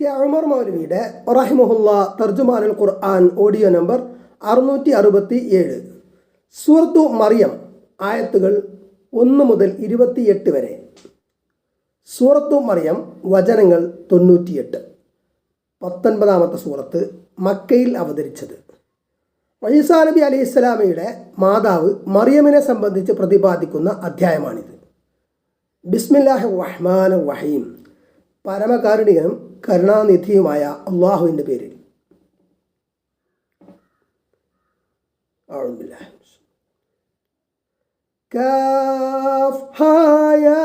K Umar മൗലവിയുടെ റഹിമഹുല്ല തർജുമാനുൽ ഖുർആൻ audio number 667. സൂറത്തു മറിയം ആയത്തുകൾ 1 മുതൽ 28 വരെ. സൂറത്തു മറിയം വചനങ്ങൾ 98. 19ാമത്തെ സൂറത്ത് മക്കയിൽ അവതരിച്ചത്. ഈസാ നബി അലൈഹിസ്സലാമയുടെ മാതാവ് മറിയമിനെ സംബന്ധിച്ച് പ്രതിപാദിക്കുന്ന അധ്യായമാണിത്. ബിസ്മില്ലാഹിർ റഹ്മാനിർ റഹീം. പരമകാരുണികനും കരുണാനിധിയുമായ അള്ളാഹുവിൻ്റെ പേരിൽ. കാഫ് ഹാ യാ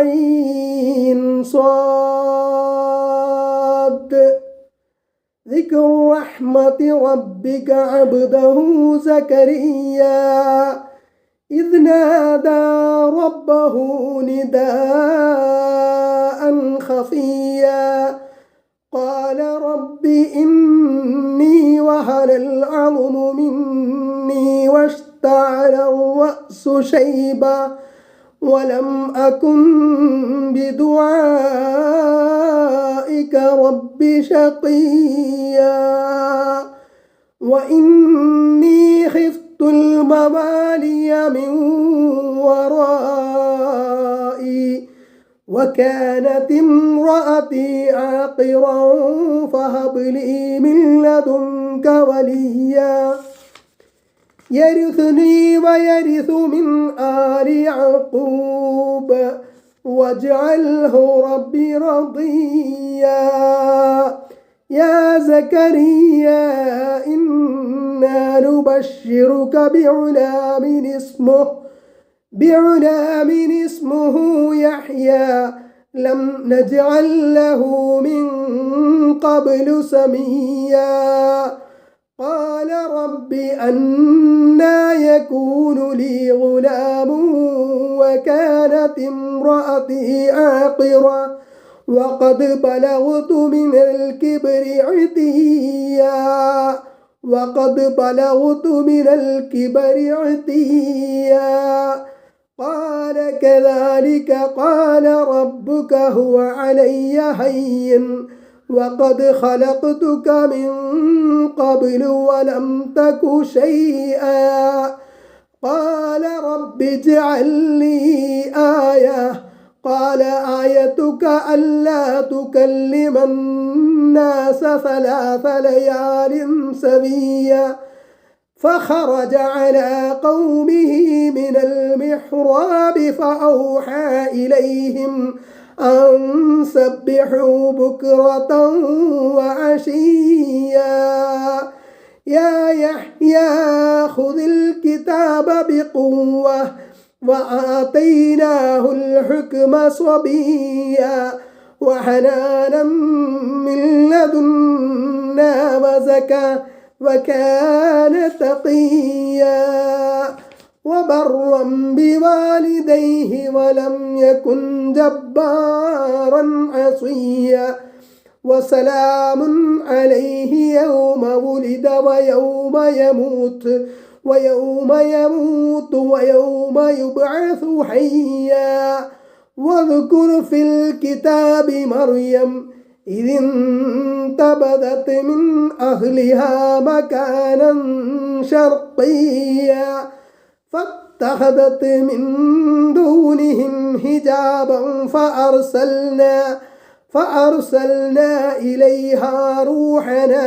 ഐൻ സ്വാദ്. ذكر رحمة ربك عبده زكريا إذ نادى ربه نداء خفيا قال رب إني وهن العظم مني واشتعل الرأس شيبا ولم أكن بدعائك رب شقيا وإني خفت الموالي من ورائي وكانت امرأتي عاقرا فهب لي من لدنك وليا يرثني ويرث من آل يعقوب واجعله ربي رضيا يا زكريا إنا نبشرك بعلام اسمه يحيى لم نجعل له من قبل سميا قال رب أنى يكون لي غلام وكانت امرأتي عاقرا وقد بلغت من الكبر عتيا قال كذلك قال ربك هو علي هين وقد خلقتك من قبل ولم تك شيئا قال رب اجعل لي آية قال آيتك ألا تكلم الناس 3 ليال سويا فخرج على قومه من المحراب فأوحى إليهم أن سبحوا بكرة وعشيا يا يحيى خذ الكتاب بقوة وآتيناه الحكم صبيا وحنانا من لدنا وزكاة وكان تقيا وبرا بوالديه ولم يكن جبارا عصيا وسلام عليه يوم ولد ويوم يموت ويوم يبعث حيا واذكر في الكتاب مريم إذ انتبذت من أهلها مكانا شرقيا فاتخذت من دونهم حجابا فأرسلنا إليها روحنا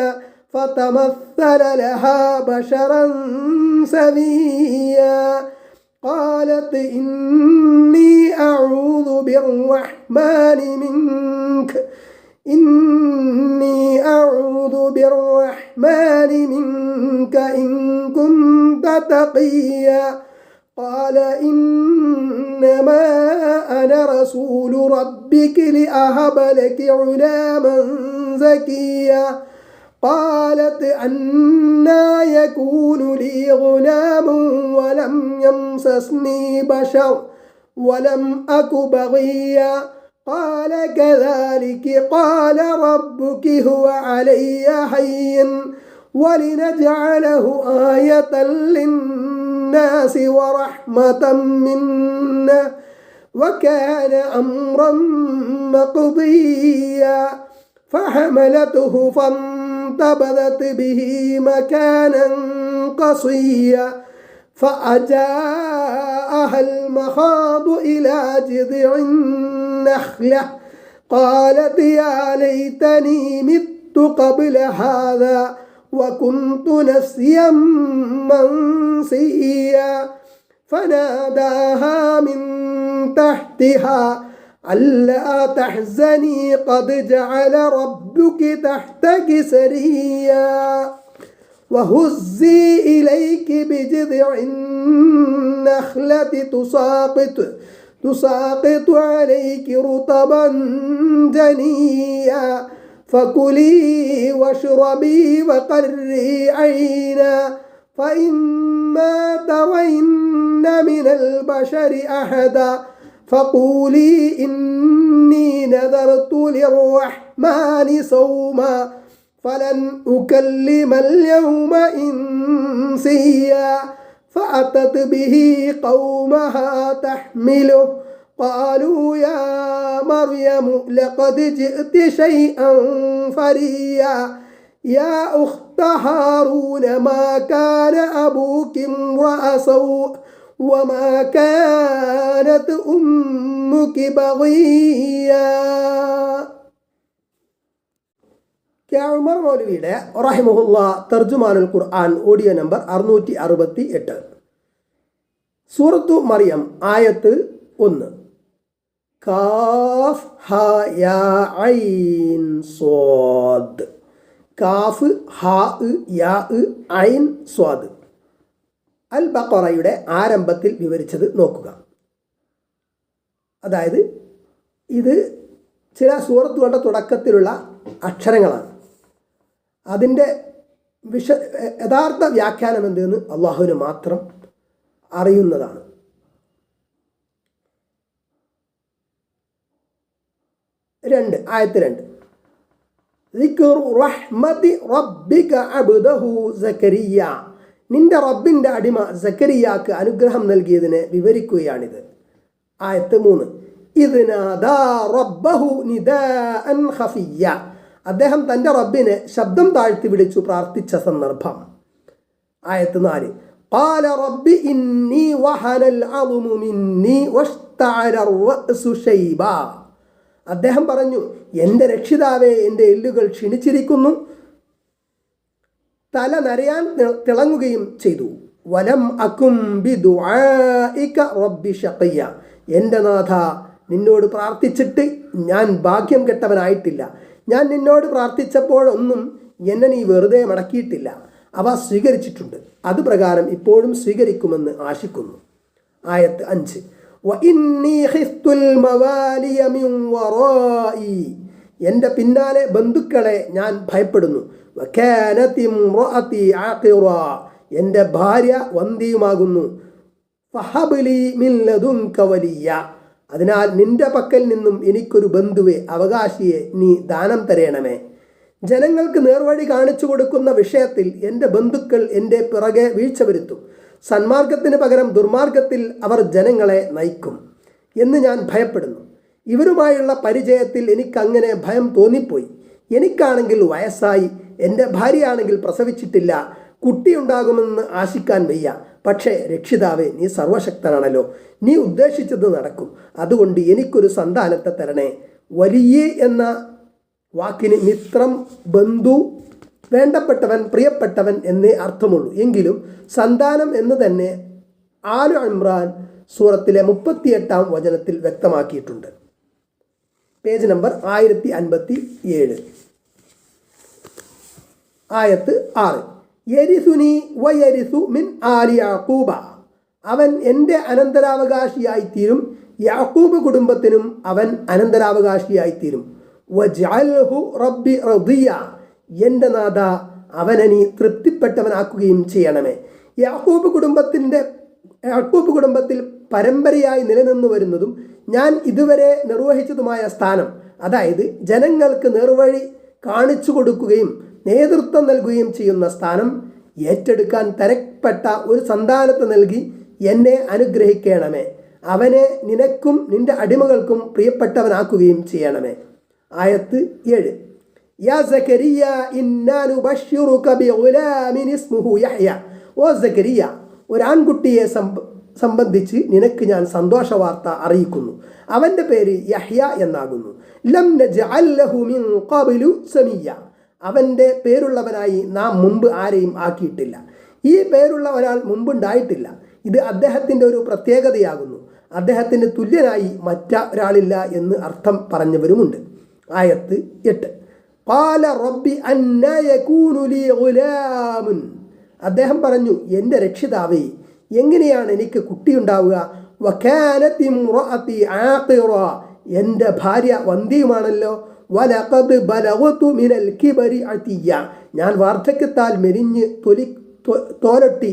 فتمثل لها بشرا سويا قالت إني أعوذ بالرحمن منك إن كنت تقيا قال إنما أنا رسول ربك لأهب لك غلاما زكيا قالت أنى يكون لي غلام ولم يمسسني بشر ولم أك بغيا قال كذلك قال ربك هو علي هين ولنجعله آية للناس ورحمة منا وكان أمرا مقضيا فحملته فانتبذت به مكانا قصيا فأجاءها المخاض إلى جذع النخلة قالت يا ليتني مت قبل هذا وكنت نسيا منسيا فناداها من تحتها ألا تحزني قد جعل ربك تحتك سريا وهزي إليك بجذع النخلة تساقط عليك رطبا جنيا فكلي واشربي وقري عينا فإما ترين من البشر أحدا فقولي إني نذرت للرحمن صوما فلن أكلم اليوم إنسيا فأتت به قومها تحمله قالوا يا مريم لقد جئت شيئا فريا يا أخت هارون ما كان أبوك امرأ سوء وما كانت أمك بغيا. ഉമർ മൗലവിയുടെ റഹിമഹുല്ലാ തർജുമാനുൽ ഖുർആൻ ഓഡിയോ നമ്പർ 668. സൂറത്തു മറിയം ആയത്ത് 1. കാഫ് ഹ യാ ഐൻ സ്വാദ്. കാഫ് ഹ യാ ഐൻ സ്വാദ്. അൽ ബഖറയുടെ ആരംഭത്തിൽ വിവരിച്ചത് നോക്കുക. അതായത് ഇത് ചില സൂറത്തുകളുടെ തുടക്കത്തിലുള്ള അക്ഷരങ്ങളാണ്. അതിൻ്റെ യഥാർത്ഥ വ്യാഖ്യാനം എന്തെന്ന് അള്ളാഹുവിന് മാത്രം അറിയുന്നതാണ്. ആയത്ത് 2. ദിക്റു റഹ്മതി റബ്ബിക അബ്ദഹു സക്കരിയ. നിന്റെ റബ്ബിൻ്റെ അടിമ സക്കരിയാക്ക് അനുഗ്രഹം നൽകിയതിനെ വിവരിക്കുകയാണിത്. ആയത്ത് 3. ഇദ് നാദാ റബ്ബഹു നിദാഅൻ ഖഫിയ്യ. അദ്ദേഹം തൻ്റെ റബ്ബിനെ ശബ്ദം താഴ്ത്തി വിളിച്ചു പ്രാർത്ഥിച്ച സന്ദർഭം. ആയത്ത് 4. ഖാല റബ്ബി ഇന്നി വഹനൽ അദ്മു മിന്നി വഷ്തഅല അർ-റഅസു ശൈബാ. അദ്ദേഹം പറഞ്ഞു, എൻ്റെ രക്ഷിതാവേ, എൻ്റെ എല്ലുകൾ ക്ഷീണിച്ചിരിക്കുന്നു, തല നരയാൻ തിളങ്ങുകയും ചെയ്തു. വലം അകും ബിദുആഇക റബ്ബി ശഖിയ. എൻ്റെ നാഥ, നിന്നോട് പ്രാർത്ഥിച്ചിട്ട് ഞാൻ ഭാഗ്യം കെട്ടവനായിട്ടില്ല. ഞാൻ നിന്നോട് പ്രാർത്ഥിച്ചപ്പോഴൊന്നും എന്നെ നീ വെറുതെ മടക്കിയിട്ടില്ല. അവ സ്വീകരിച്ചിട്ടുണ്ട്. അതുപ്രകാരം ഇപ്പോഴും സ്വീകരിക്കുമെന്ന് ആശിക്കുന്നു. ആയത്ത് 5. വഇന്നീ ഖിഫ്തുൽ മവാലിയ മിൻ വറാഇ. എൻ്റെ പിന്നാലെ ബന്ധുക്കളെ ഞാൻ ഭയപ്പെടുന്നു. വകാനത് ഇംറഅതി ആഖിറ. എൻ്റെ ഭാര്യ വന്ധ്യയുമാകുന്നു. ഫഹബ്ലി മിൻ ലദുൻക വലിയ. അതിനാൽ നിന്റെ പക്കൽ നിന്നും എനിക്കൊരു ബന്ധുവെ, അവകാശിയെ നീ ദാനം തരേണമേ. ജനങ്ങൾക്ക് നേർവഴി കാണിച്ചു കൊടുക്കുന്ന വിഷയത്തിൽ എൻ്റെ ബന്ധുക്കൾ എൻ്റെ പിറകെ വീഴ്ച വരുത്തും. സന്മാർഗത്തിന് പകരം ദുർമാർഗത്തിൽ അവർ ജനങ്ങളെ നയിക്കും എന്ന് ഞാൻ ഭയപ്പെടുന്നു. ഇവരുമായുള്ള പരിചയത്തിൽ എനിക്കങ്ങനെ ഭയം തോന്നിപ്പോയി. എനിക്കാണെങ്കിൽ വയസ്സായി, എൻ്റെ ഭാര്യയാണെങ്കിൽ പ്രസവിച്ചിട്ടില്ല. കുട്ടിയുണ്ടാകുമെന്ന് ആശിക്കാൻ വയ്യ. പക്ഷേ രക്ഷിതാവേ, നീ സർവശക്തനാണല്ലോ, നീ ഉദ്ദേശിച്ചത് നടക്കും. അതുകൊണ്ട് എനിക്കൊരു സന്താനത്തെ തരണേ. വലിയ എന്ന വാക്കിന് മിത്രം, ബന്ധു, വേണ്ടപ്പെട്ടവൻ, പ്രിയപ്പെട്ടവൻ എന്നേ അർത്ഥമുള്ളൂ. എങ്കിലും സന്താനം എന്ന് തന്നെ ആലു ഇമ്രാൻ സൂറത്തിലെ 38-ാം വചനത്തിൽ വ്യക്തമാക്കിയിട്ടുണ്ട്. Page number 1057. ആയത്ത് 6. യരിസുനി വയരിസു മിൻ ആലി യാക്കൂബ. അവൻ എൻ്റെ അനന്തരാവകാശിയായിത്തീരും, യാക്കൂബ് കുടുംബത്തിനും അവൻ അനന്തരാവകാശിയായിത്തീരും. വജ്അൽഹു റബ്ബി റദിയ. എൻ്റെ നാഥ, അവനെ നീ തൃപ്തിപ്പെട്ടവനാക്കുകയും ചെയ്യണമേ. യാക്കൂബ് കുടുംബത്തിൽ പരമ്പരയായി നിലനിന്നു വരുന്നതും ഞാൻ ഇതുവരെ നിർവഹിച്ചതുമായ സ്ഥാനം, അതായത് ജനങ്ങൾക്ക് നേർവഴി കാണിച്ചു കൊടുക്കുകയും നേതൃത്വം നൽകുകയും ചെയ്യുന്ന സ്ഥാനം ഏറ്റെടുക്കാൻ തരപ്പെട്ട ഒരു സന്താനത്തെ നൽകി എന്നെ അനുഗ്രഹിക്കണമേ. അവനെ നിനക്കും നിന്റെ അടിമകൾക്കും പ്രിയപ്പെട്ടവനാക്കുകയും ചെയ്യണമേ. ആയത്ത് 7. യാ സക്കരിയ ഇന്നാ നുബശ്ശിറുക ബിഗുലാമിൻ ഇസ്മുഹു യഹ്യ. ഓ സക്കരിയ, ഒരാൺകുട്ടിയെ സംബന്ധിച്ച് നിനക്ക് ഞാൻ സന്തോഷ വാർത്ത അറിയിക്കുന്നു. അവൻ്റെ പേര് യഹ്യ എന്നാകുന്നു. ലം നജ്അൽ ലഹു മിൻ ഖബ്ലു സമീയ. അവൻ്റെ പേരുള്ളവനായി നാം മുമ്പ് ആരെയും ആക്കിയിട്ടില്ല. ഈ പേരുള്ള ഒരാൾ മുമ്പുണ്ടായിട്ടില്ല. ഇത് അദ്ദേഹത്തിൻ്റെ ഒരു പ്രത്യേകതയാകുന്നു. അദ്ദേഹത്തിന് തുല്യനായി മറ്റൊരാളില്ല എന്ന് അർത്ഥം പറഞ്ഞവരുമുണ്ട്. ആയത്ത് 8. ഖാല റബ്ബി അന്നാ യകൂനു ലീ ഗുലാമുൻ. അദ്ദേഹം പറഞ്ഞു, എൻ്റെ രക്ഷിതാവേ, എങ്ങനെയാണ് എനിക്ക് കുട്ടിയുണ്ടാവുക? വകാനത് ഇംറഅതി ആഖിറ. എൻ്റെ ഭാര്യ വന്ധ്യയുമാണല്ലോ. വലഖദ് ബലഗതു മിനൽ കിബരി അതിയ. ഞാൻ വാർദ്ധക്യത്താൽ മെലിഞ്ഞ് തോലൊട്ടി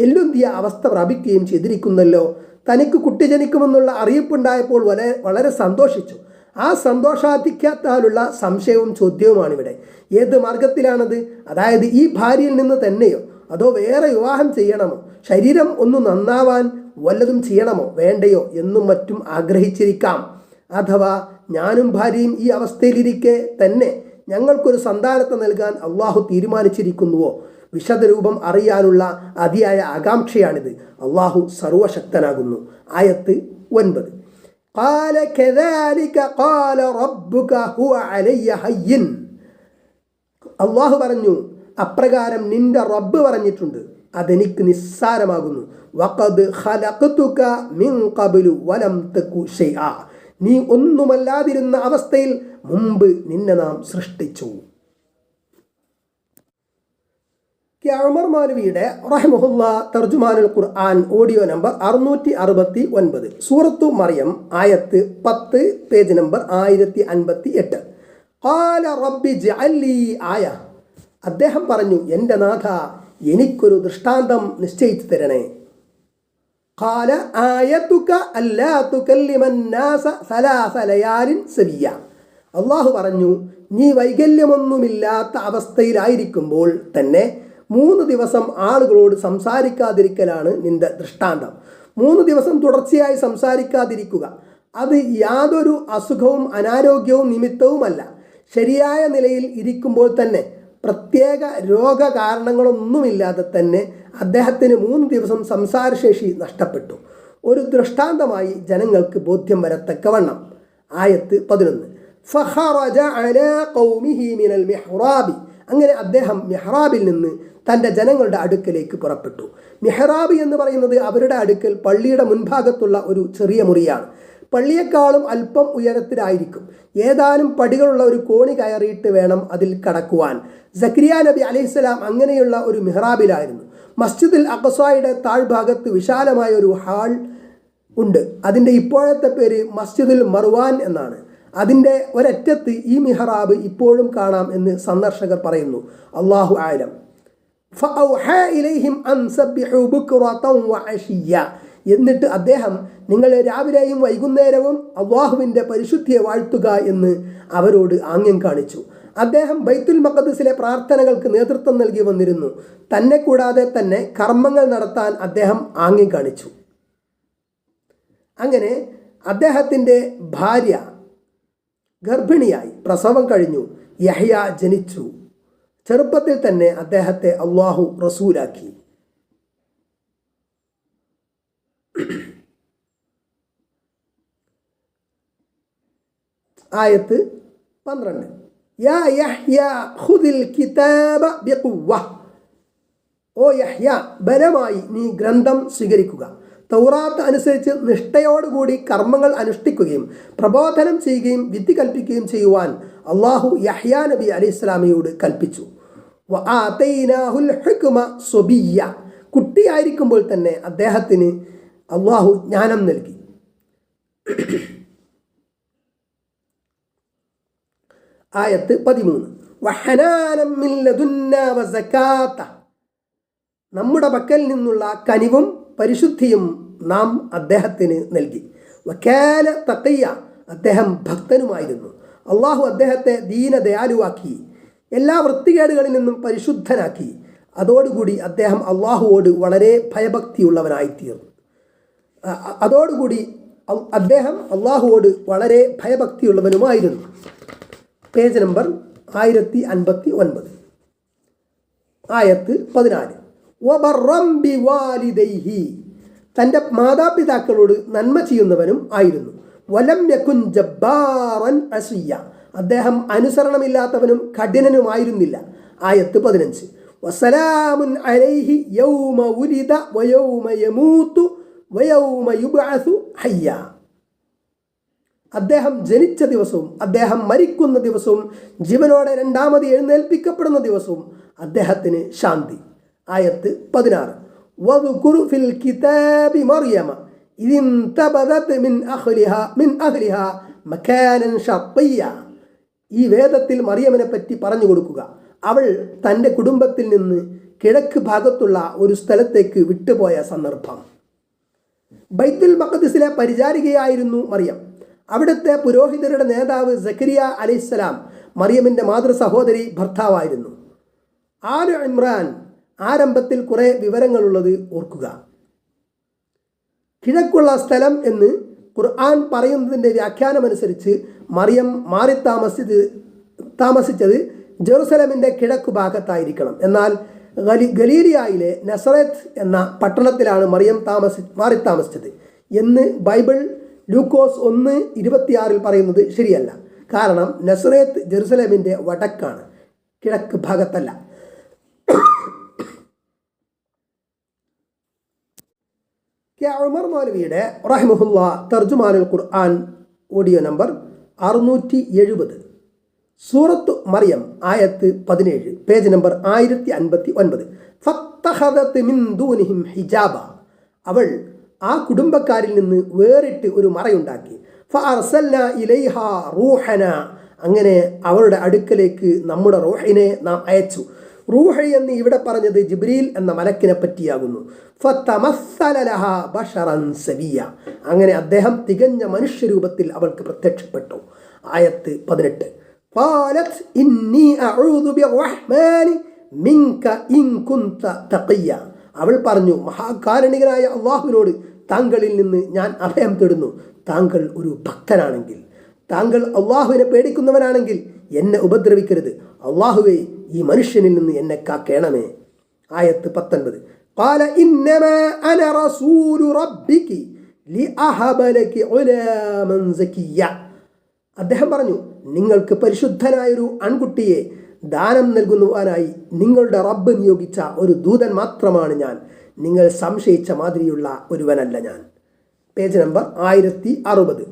എല്ലുന്തിയ അവസ്ഥ പ്രാപിക്കുകയും ചെയ്തിരിക്കുന്നല്ലോ. തനിക്ക് കുട്ടി ജനിക്കുമെന്നുള്ള അറിയിപ്പുണ്ടായപ്പോൾ വളരെ സന്തോഷിച്ചു. ആ സന്തോഷാധിക്യത്താലുള്ള സംശയവും ചോദ്യവുമാണിവിടെ. ഏത് മാർഗത്തിലാണത്? അതായത് ഈ ഭാര്യയിൽ നിന്ന് തന്നെയോ അതോ വേറെ വിവാഹം ചെയ്യണമോ? ശരീരം ഒന്ന് നന്നാവാൻ വല്ലതും ചെയ്യണമോ വേണ്ടയോ എന്നും മറ്റും ആഗ്രഹിച്ചിരിക്കാം. അഥവാ ഞാനും ഭാര്യയും ഈ അവസ്ഥയിലിരിക്കെ തന്നെ ഞങ്ങൾക്കൊരു സന്താനത്തെ നൽകാൻ അള്ളാഹു തീരുമാനിച്ചിരിക്കുന്നുവോ? വിശദരൂപം അറിയാനുള്ള അതിയായ ആകാംക്ഷയാണിത്. അള്ളാഹു സർവശക്തനാകുന്നു. ആയത്ത് 9. ഖാല കദാലിക ഖാല റബ്ബുക ഹുവ അലയ്യ ഹയ്യിൻ. അള്ളാഹു പറഞ്ഞു, അപ്രകാരം നിന്റെ റബ്ബ് പറഞ്ഞിട്ടുണ്ട്, അതെനിക്ക് നിസ്സാരമാകുന്നു. വഖദ് ഖലഖതുക മിൻ ഖബ്ലു വലം തകു ശൈആ. നീ ഒന്നുമല്ലാതിരുന്ന അവസ്ഥയിൽ മുമ്പ് നിന്നെ നാം സൃഷ്ടിച്ചു. ഉമർ മൗലവിയുടെ റഹ്മഹുല്ലാ തർജുമാനുൽ ഖുർആൻ ഓഡിയോ നമ്പർ 669, സൂറത്തു മറിയം, ആയത്ത് 10, പേജ് നമ്പർ 1058. ഖാല റബ്ബി ജഅൽ ലീ ആയ. അദ്ദേഹം പറഞ്ഞു, എൻ്റെ നാഥ, എനിക്കൊരു ദൃഷ്ടാന്തം നിശ്ചയിച്ചു തരണേ. ഖാല ആയതുക അല്ലാ തുകല്ലിമൻ നാസ സലാസ ലയാലിൻ സവിയ. അള്ളാഹു പറഞ്ഞു, നീ വൈകല്യമൊന്നുമില്ലാത്ത അവസ്ഥയിലായിരിക്കുമ്പോൾ തന്നെ 3 ദിവസം ആളുകളോട് സംസാരിക്കാതിരിക്കലാണ് നിന്റെ ദൃഷ്ടാന്തം. 3 ദിവസം തുടർച്ചയായി സംസാരിക്കാതിരിക്കുക, അത് യാതൊരു അസുഖവും അനാരോഗ്യവും നിമിത്തവുമല്ല. ശരിയായ നിലയിൽ ഇരിക്കുമ്പോൾ തന്നെ പ്രത്യേക രോഗകാരണങ്ങളൊന്നുമില്ലാതെ തന്നെ അദ്ദേഹത്തിന് 3 ദിവസം സംസാരശേഷി നഷ്ടപ്പെട്ടു. ഒരു ദൃഷ്ടാന്തമായി ജനങ്ങൾക്ക് ബോധ്യം വരത്തക്കവണ്ണം. ആയത്ത് 11. ഫഖറജ അലാ ഖൗമിഹി മിനൽ മിഹ്റാബി. അങ്ങനെ അദ്ദേഹം മിഹ്റാബിൽ നിന്ന് തൻ്റെ ജനങ്ങളുടെ അടുക്കലേക്ക് പുറപ്പെട്ടു. മിഹ്റാബ് എന്ന് പറയുന്നത് അവരുടെ അടുക്കൽ പള്ളിയുടെ മുൻഭാഗത്തുള്ള ഒരു ചെറിയ മുറിയാണ്. പള്ളിയെക്കാളും അല്പം ഉയരത്തിലായിരിക്കും. ഏതാനും പടികളുള്ള ഒരു കോണി കയറിയിട്ട് വേണം അതിൽ കടക്കുവാൻ. സക്കരിയ നബി അലൈഹിസ്സലാം അങ്ങനെയുള്ള ഒരു മിഹ്റാബിലായിരുന്നു. മസ്ജിദുൽ അഖ്സായുടെ താഴ്ഭാഗത്ത് വിശാലമായ ഒരു ഹാൾ ഉണ്ട്. അതിൻ്റെ ഇപ്പോഴത്തെ പേര് മസ്ജിദുൽ മർവാൻ എന്നാണ്. അതിൻ്റെ ഒരറ്റത്ത് ഈ മിഹ്റാബ് ഇപ്പോഴും കാണാം എന്ന് സന്ദർശകർ പറയുന്നു. അല്ലാഹു ആലം. ഫഔഹാ ഇലൈഹിം അൻ സബ്ബിഹു ബുക്റതൻ വഅശിയ്യ. എന്നിട്ട് അദ്ദേഹം നിങ്ങൾ രാവിലെയും വൈകുന്നേരവും അള്ളാഹുവിൻ്റെ പരിശുദ്ധിയെ വാഴ്ത്തുക എന്ന് അവരോട് ആംഗ്യം കാണിച്ചു. അദ്ദേഹം ബൈത്തുൽ മഖ്ദിസിലെ പ്രാർത്ഥനകൾക്ക് നേതൃത്വം നൽകി വന്നിരുന്നു. തന്നെ കൂടാതെ തന്നെ കർമ്മങ്ങൾ നടത്താൻ അദ്ദേഹം ആംഗ്യം കാണിച്ചു. അങ്ങനെ അദ്ദേഹത്തിൻ്റെ ഭാര്യ ഗർഭിണിയായി, പ്രസവം കഴിഞ്ഞു, യഹ്യ ജനിച്ചു. ചെറുപ്പത്തിൽ തന്നെ അദ്ദേഹത്തെ അള്ളാഹു റസൂലാക്കി. ആയത്ത് 12. യാ യഹ്യ ഖുദിൽ കിതാബ ബിഖുവ്വ. ഓ യഹ്യ, ബലമായി നീ ഗ്രന്ഥം സ്വീകരിക്കുക. തൗറാത്ത് അനുസരിച്ച് നിഷ്ഠയോടുകൂടി കർമ്മങ്ങൾ അനുഷ്ഠിക്കുകയും പ്രബോധനം ചെയ്യുകയും വിധി കൽപ്പിക്കുകയും ചെയ്യുവാൻ അള്ളാഹു യഹ്യ നബി അലൈഹിസ്സലാമയോട് കൽപ്പിച്ചു. വആതൈനാഹുൽ ഹിക്മ സ്വബിയ്യ. കുട്ടിയായിരിക്കുമ്പോൾ തന്നെ അദ്ദേഹത്തിന് അള്ളാഹു ജ്ഞാനം നൽകി. ആയത്ത് 13. വഹനാനം മിൻ ലദുന്നാ വസകാത. നമ്മുടെ പക്കൽ നിന്നുള്ള കനിവും പരിശുദ്ധിയും നാം അദ്ദേഹത്തിന് നൽകി. വകാന തഖിയ. അദ്ദേഹം ഭക്തനുമായിരുന്നു. അള്ളാഹു അദ്ദേഹത്തെ ദീനദയാലുവാക്കി, എല്ലാ വൃത്തികേടുകളിൽ നിന്നും പരിശുദ്ധനാക്കി. അതോടുകൂടി അദ്ദേഹം അള്ളാഹുവോട് വളരെ ഭയഭക്തിയുള്ളവനായിത്തീർന്നു. അതോടുകൂടി അദ്ദേഹം അള്ളാഹുവോട് വളരെ ഭയഭക്തിയുള്ളവനുമായിരുന്നു. Page number 1059. ആയത്ത് 14. വബറം ബിവാലിദൈഹി, തൻ്റെ മാതാപിതാക്കളോട് നന്മ ചെയ്യുന്നവനും ആയിരുന്നു. വലം യകുൻ ജബ്ബാറൻ അസിയ്യ, അദ്ദേഹം അനുസരണമില്ലാത്തവനും കഠിനനുമായിരുന്നില്ല. ആയത്ത് 15. വസലാമുൻ അലൈഹി യൗമ ഉലിദ വയൗമ യമൂതു വയൗമ യുബ്അസു ഹയ്യ, അദ്ദേഹം ജനിച്ച ദിവസവും അദ്ദേഹം മരിക്കുന്ന ദിവസവും ജീവനോടെ രണ്ടാമത് എഴുന്നേൽപ്പിക്കപ്പെടുന്ന ദിവസവും അദ്ദേഹത്തിന് ശാന്തി. ആയത്ത് 16. വദ്കുർ ഫിൽ കിതാബി മറിയമ ഇദ് ഇൻതബദത് മിൻ അഹ്ലിഹാ മകാനൻ ശർഖിയ്യ, ഈ വേദത്തിൽ മറിയമിനെ പറ്റി പറഞ്ഞു കൊടുക്കുക. അവൾ തൻ്റെ കുടുംബത്തിൽ നിന്ന് കിഴക്ക് ഭാഗത്തുള്ള ഒരു സ്ഥലത്തേക്ക് വിട്ടുപോയ സന്ദർഭം. ബൈത്തുൽ മഖ്ദിസിലെ പരിചാരികയായിരുന്നു മറിയം. അവിടുത്തെ പുരോഹിതരുടെ നേതാവ് സക്കരിയ അലൈഹിസ്സലാം മറിയമിൻ്റെ മാതൃ സഹോദരി ഭർത്താവായിരുന്നു. ആലു ഇമ്രാൻ ആരംഭത്തിൽ കുറേ വിവരങ്ങളുള്ളത് ഓർക്കുക. കിഴക്കുള്ള സ്ഥലം എന്ന് ഖുർആൻ പറയുന്നതിൻ്റെ വ്യാഖ്യാനമനുസരിച്ച് മറിയം താമസിച്ചത് ജെറുസലമിൻ്റെ കിഴക്കു ഭാഗത്തായിരിക്കണം. എന്നാൽ ഗലീലിയായിലെ നസറത്ത് എന്ന പട്ടണത്തിലാണ് മറിയം മാറി താമസിച്ചത് എന്ന് ബൈബിൾ ലൂക്കോസ് 1:26 പറയുന്നത് ശരിയല്ല. കാരണം നസറത്ത് ജെറുസലേമിൻ്റെ വടക്കാണ്, കിഴക്ക് ഭാഗത്തല്ല. ഉമർ മൗലവിയുടെ റഹിമഹുല്ലാ തർജുമാനുൽ ഖുർആൻ ഓഡിയോ നമ്പർ 670, സൂറത്ത് മറിയം ആയത്ത് 17, പേജ് നമ്പർ 1059. ഫത്തഖദത് മിൻ ദൂനിഹിം ഹിജാബ, അവൾ ആ കുടുംബക്കാരിൽ നിന്ന് വേറിട്ട് ഒരു മറയുണ്ടാക്കി. ഫഅർസൽനാ ഇലൈഹാ റൂഹന, അങ്ങനെ അവളുടെ അടുക്കലേക്ക് നമ്മുടെ റൂഹിനെ നാം അയച്ചു. റൂഹ് എന്ന് ഇവിടെ പറഞ്ഞത് ജിബ്രീൽ എന്ന മലക്കിനെ പറ്റിയാകുന്നു. ഫതമസ്സല ലഹാ ബശറൻ സവിയ, അങ്ങനെ അദ്ദേഹം തികഞ്ഞ മനുഷ്യരൂപത്തിൽ അവൾക്ക് പ്രത്യക്ഷപ്പെട്ടു. ആയത്ത് 18. ഖാലത് ഇന്നി അഊദു ബിർറഹ്മാനി മിൻക ഇൻ കുൻത തഖിയ, അവൾ പറഞ്ഞു, മഹാകാരുണികനായ അള്ളാഹുവിനോട് താങ്കളിൽ നിന്ന് ഞാൻ അഭയം തേടുന്നു. താങ്കൾ ഒരു ഭക്തനാണെങ്കിൽ, താങ്കൾ അള്ളാഹുവിനെ പേടിക്കുന്നവനാണെങ്കിൽ എന്നെ ഉപദ്രവിക്കരുത്. അള്ളാഹുവേ, ഈ മനുഷ്യനിൽ നിന്ന് എന്നെ കാക്കേണമേ. ആയത്ത് 19. ഖാല ഇന്നമാ അന റസൂലു റബ്ബികി ലിഅഹബ ലകി ഉലാമൻ സകിയ, അദ്ദേഹം പറഞ്ഞു, നിങ്ങൾക്ക് പരിശുദ്ധനായൊരു ആൺകുട്ടിയെ ദാനം നൽകുന്നവനായി നിങ്ങളുടെ റബ്ബ് നിയോഗിച്ച ഒരു ദൂതൻ മാത്രമാണ് ഞാൻ. നിങ്ങൾ സംശയിച്ച മാതിരിയുള്ള ഒരുവനല്ല ഞാൻ. Page number 1060.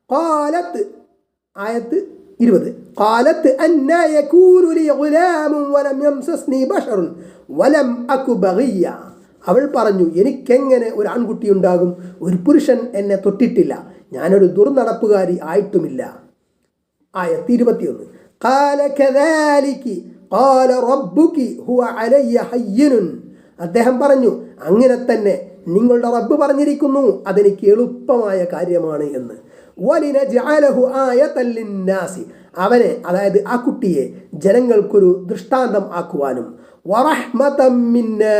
ഖാലത്ത്, ആയത്ത് 20. ഖാലത്ത് അന്നാ യകൂനു ലി ഗുലാമുൻ വലം യംസസ്നി ബശറുൻ വലം അകു ബഗിയ, അവൾ പറഞ്ഞു, എനിക്കെങ്ങനെ ഒരു ആൺകുട്ടി ഉണ്ടാകും? ഒരു പുരുഷൻ എന്നെ തൊട്ടിട്ടില്ല, ഞാനൊരു ദുർനടപ്പുകാരി ആയിട്ടുമില്ല. ആയത്ത് 21. ഖാല കദാലികി ഖാല റബ്ബുകി ഹുവ അലയ്യ ഹയ്യിനുൻ, അദ്ദേഹം പറഞ്ഞു, അങ്ങനെ തന്നെ നിങ്ങളുടെ റബ്ബ് പറഞ്ഞിരിക്കുന്നു, അതെനിക്ക് എളുപ്പമായ കാര്യമാണ് എന്ന്. വലിനജഅലഹു ആയതൻ ലിന്നാസി, അവനെ, അതായത് ആ കുട്ടിയെ ജനങ്ങൾക്കൊരു ദൃഷ്ടാന്തം ആക്കുവാനും, വറഹ്മതം മിന്നാ,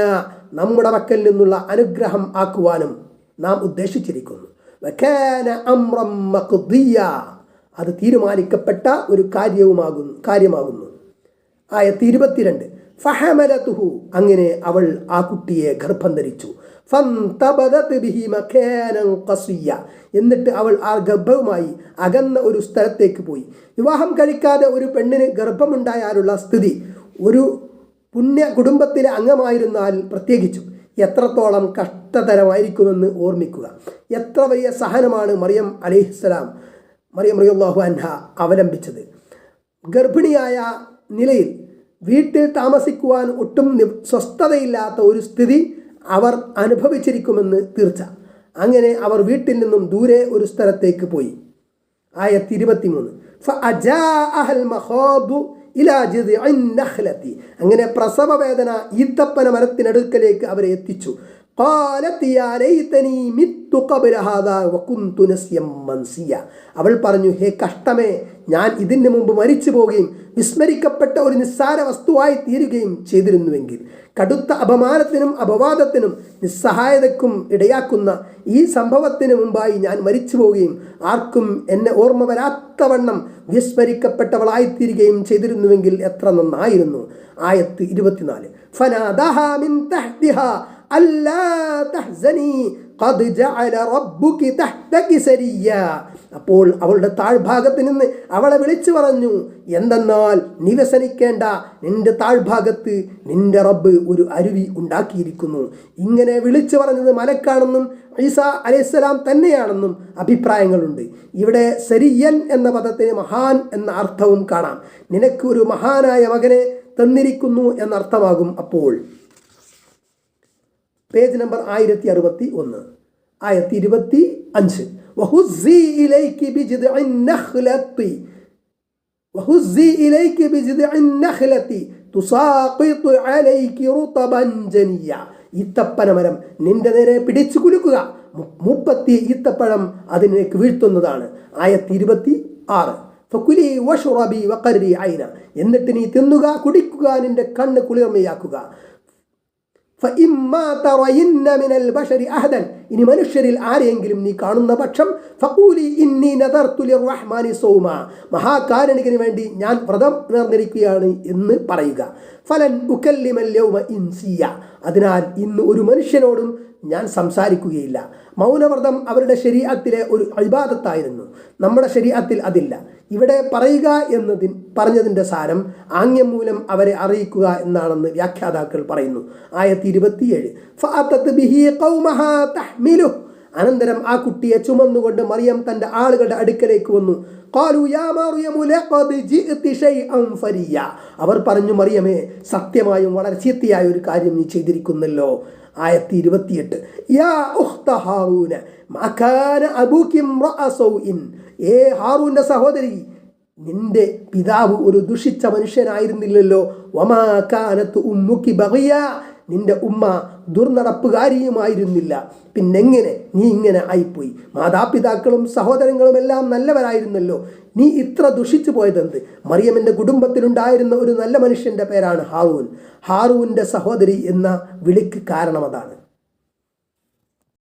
നമ്മുടെ പക്കൽ നിന്നുള്ള അനുഗ്രഹം ആക്കുവാനും നാം ഉദ്ദേശിച്ചിരിക്കുന്നു. വകാന അംറൻ മഖ്ദിയ, അത് തീരുമാനിക്കപ്പെട്ട ഒരു കാര്യമാകുന്നു. ആയത്ത് 22. ഫഹമലതുഹു, അങ്ങനെ അവൾ ആ കുട്ടിയെ ഗർഭം ധരിച്ചു. ഫന്തബദത് ബിഹി മകാനൻ ഖസിയ, എന്നിട്ട് അവൾ ആ ഗർഭവുമായി അകന്ന ഒരു സ്ഥലത്തേക്ക് പോയി. വിവാഹം കഴിക്കാതെ ഒരു പെണ്ണിന് ഗർഭമുണ്ടായാലുള്ള സ്ഥിതി ഒരു പുണ്യ കുടുംബത്തിലെ അംഗമായിരുന്നാൽ പ്രത്യേകിച്ചും എത്രത്തോളം കഷ്ടതരമായിരിക്കുമെന്ന് ഓർമ്മിക്കുക. എത്ര വലിയ സഹനമാണ് മറിയം റളിയല്ലാഹു അൻഹ അവലംബിച്ചത്. ഗർഭിണിയായ നിലയിൽ വീട്ടിൽ താമസിക്കുവാൻ ഒട്ടും സ്വസ്ഥതയില്ലാത്ത ഒരു സ്ഥിതി അവർ അനുഭവിച്ചിരിക്കുമെന്ന് തീർച്ച. അങ്ങനെ അവർ വീട്ടിൽ നിന്നും ദൂരെ ഒരു സ്ഥലത്തേക്ക് പോയി. ആയത്ത് 23. ഫഅജാഅഹൽ മഖാദു ഇലാ ജിദ്ഇൻ നഖ്ലതി, അങ്ങനെ പ്രസവ വേദന ഈത്തപ്പന മരത്തിനടുക്കലേക്ക് അവരെ എത്തിച്ചു. ഖാലത് യാ ലൈതനി മിത്തു മിത്തു ഖബ്ല ഹാദാ വകുന്തു നസ്യം മൻസിയ. അവൾ പറഞ്ഞു, ഹേ കഷ്ടമേ, ഞാൻ ഇതിന് മുമ്പ് മരിച്ചു പോവുകയും വിസ്മരിക്കപ്പെട്ട ഒരു നിസ്സാര വസ്തുവായി തീരുകയും ചെയ്തിരുന്നുവെങ്കിൽ. കടുത്ത അപമാനത്തിനും അപവാദത്തിനും നിസ്സഹായതയ്ക്കും ഇടയാക്കുന്ന ഈ സംഭവത്തിന് മുമ്പായി ഞാൻ മരിച്ചു പോവുകയും ആർക്കും എന്നെ ഓർമ്മ വരാത്തവണ്ണം വിസ്മരിക്കപ്പെട്ടവളായിത്തീരുകയും ചെയ്തിരുന്നുവെങ്കിൽ എത്ര നന്നായിരുന്നു. ആയത്ത് 24. ഫനാദഹാ മിൻ തഹ്തിഹാ അല്ലാ തഹ്സനി ഖദ് ജഅല റബ്ബുകി തഹ്തകി സരിയ. അപ്പോൾ അവളുടെ താഴ്ഭാഗത്ത് നിന്ന് അവളെ വിളിച്ചു പറഞ്ഞു, എന്തെന്നാൽ നീ വ്യസനിക്കേണ്ട, നിന്റെ താഴ്ഭാഗത്ത് നിന്റെ റബ്ബ് ഒരു അരുവി ഉണ്ടാക്കിയിരിക്കുന്നു. ഇങ്ങനെ വിളിച്ചു പറഞ്ഞത് മലക്കാണെന്നും ഈസാ അലൈഹിസ്സലാം തന്നെയാണെന്നും അഭിപ്രായങ്ങളുണ്ട്. ഇവിടെ സരിയൻ എന്ന പദത്തിന് മഹാൻ എന്ന അർത്ഥവും കാണാം. നിനക്ക് ഒരു മഹാനായ മകനെ തന്നിരിക്കുന്നു എന്നർത്ഥമാകും. അപ്പോൾ പേജ് നമ്പർ 1061, ആയത്ത് 25. വഹുസ്സി ഇലൈകി ബിജിദ്ഇൻ നഖ്ലതി തുസാഖിതു അലൈകി റുതബൻ ജനിയ. ഈത്തപ്പനമരം നിന്റെ നേരെ പിടിച്ചു കുലുക്കുക, 30 ഈത്തപ്പഴം അതിനേക്ക് വീഴ്ത്തുന്നതാണ്. ആയത്ത് 26. ഫകുലി വഷ്റബി വഖർരി ഐന. എന്നിട്ട് നീ തിന്നുക, കുടിക്കുക, നിന്റെ കണ്ണ് കുളിർമയാക്കുക. ഇനി മനുഷ്യരിൽ ആരെയെങ്കിലും നീ കാണുന്ന പക്ഷം ഫഖൂലി ഇന്നി നദർതു ലിർറഹ്മാനി സൗമ, മഹാകാരുണികന് വേണ്ടി ഞാൻ വ്രതം നേർന്നിരിക്കുകയാണ് എന്ന് പറയുക. ഫലൻ ഉകല്ലിമൽ യൗമ ഇൻസിയ. അതിനാൽ ഇന്ന് ഒരു മനുഷ്യനോടും ഞാൻ സംസാരിക്കുകയില്ല. മൗനവ്രതം അവരുടെ ശരീഅത്തിലെ ഒരു ഇബാദത്തായിരുന്നു. നമ്മുടെ ശരീഅത്തിൽ അതില്ല. ഇവിടെ പറയുക പറഞ്ഞതിൻ്റെ സാരം ആംഗ്യം മൂലം അവരെ അറിയിക്കുക എന്നാണെന്ന് വ്യാഖ്യാതാക്കൾ പറയുന്നു. ആയത്ത് 27. ഫഅതത് ബിഹി ഖൗമഹാ തഹ്മിലുഹു. അനന്തരം ആ കുട്ടിയെ ചുമന്നുകൊണ്ട് മറിയം തൻ്റെ ആളുകളുടെ അടുക്കലേക്ക് വന്നു. ഖാലു യാ മറിയമു ലഖദ് ജിഅതി ശൈഅൻ ഫരിയ. അവർ പറഞ്ഞു, മറിയമേ, സത്യമായും വളരെ ചീത്തയായ ഒരു കാര്യം നീ ചെയ്തിരിക്കുന്നല്ലോ. ആയത്ത് 28. യാ ഉഖ്ത ഹാറൂന മാ കാന അബൂകി ഇംറഅ സൗഇൻ. ഏ ഹാറൂന്റെ സഹോദരി, നിന്റെ പിതാവ് ഒരു ദുഷിച്ച മനുഷ്യനായിരുന്നില്ലല്ലോ. വമാ കാനത്ത് ഉമ്മുക്കി ബഗിയ. നിന്റെ ഉമ്മ ദുർനടപ്പുകാരിയുമായിരുന്നില്ല. പിന്നെങ്ങനെ നീ ഇങ്ങനെ ആയിപ്പോയി? മാതാപിതാക്കളും സഹോദരങ്ങളും എല്ലാം നല്ലവരായിരുന്നല്ലോ. നീ ഇത്ര ദുഷിച്ചു പോയതെന്ത്? മറിയമിൻ്റെ കുടുംബത്തിലുണ്ടായിരുന്ന ഒരു നല്ല മനുഷ്യൻ്റെ പേരാണ് ഹാറൂൻ. ഹാറൂൻ്റെ സഹോദരി എന്ന വിളിക്ക് കാരണം അതാണ്.